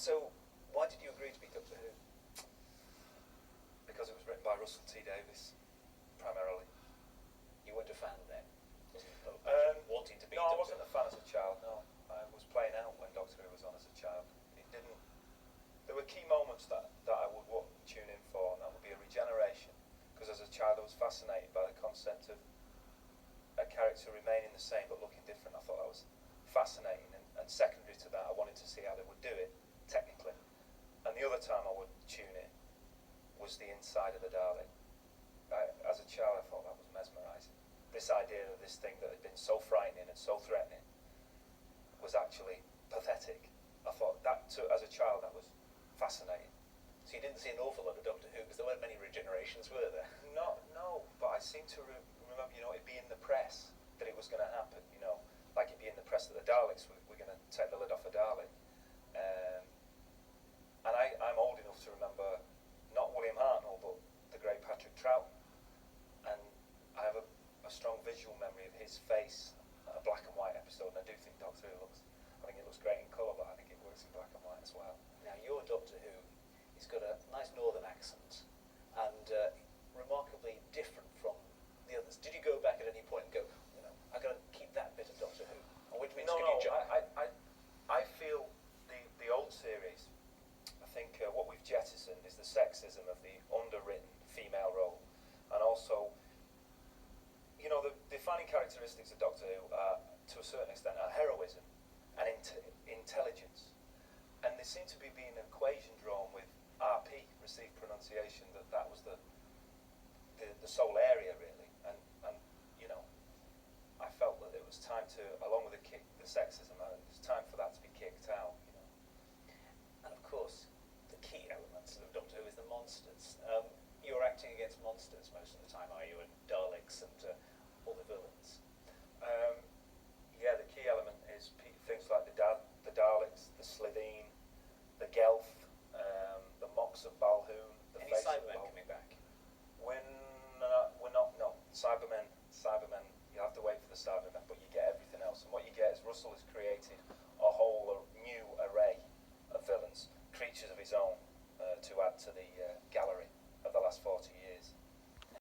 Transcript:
So, why did you agree to be Doctor Who? Because it was written by Russell T Davies, primarily. You weren't a fan then? Wanting to be No, I Doctor wasn't a fan as a child, no. I was playing out when Doctor Who was on as a child. It didn't... There were key moments that I would tune in for, and that would be a regeneration. Because as a child I was fascinated by the concept of a character remaining the same but looking different. I thought that was fascinating, and secondary to that I wanted to see how they would do it, technically. And the other time I would tune in was the inside of the Dalek. As a child I thought that was mesmerising. This idea of this thing that had been so frightening and so threatening was actually pathetic. I thought that, as a child, that was fascinating. So you didn't see an awful lot of Doctor Who, because there weren't many regenerations, were there? No, but I seem to remember, it'd be in the press that it was going to happen, like it'd be in the press that the Daleks were going to take the lid off a Dalek. And I'm old enough to remember not William Hartnell, but the great Patrick Troughton. And I have a strong visual memory of his face, a black and white episode, and I do think Doctor Who I think it looks great in colour, but I think it works in black and white as well. Now, your Doctor Who, he's got a nice northern accent, and remarkably different from the others. Did you go back at any point and go, I'm going to keep that bit of Doctor Who? Or which means No, you jump? I feel the old series, I think what we've jettisoned is the sexism of the underwritten female role, and also, the defining characteristics of Doctor Who are, to a certain extent, are heroism and intelligence, and there seemed to be being an equation drawn with RP, received pronunciation, that was the sole area really, and I felt that it was time to, along with the sexism, it was time for that to be kicked out. And of course, the key elements of Doctor Who is the monsters. You're acting against monsters most of the time, are you? And Daleks and all the villains. Yeah, the key element is things like the Daleks, the Slitheen, the Gelth, the Mox of Balhoun, the Any Face of Cybermen Balhoun. coming back? We're not, no. Cybermen, you'll have to wait for the Cybermen, but you get everything else. And what you get is Russell has created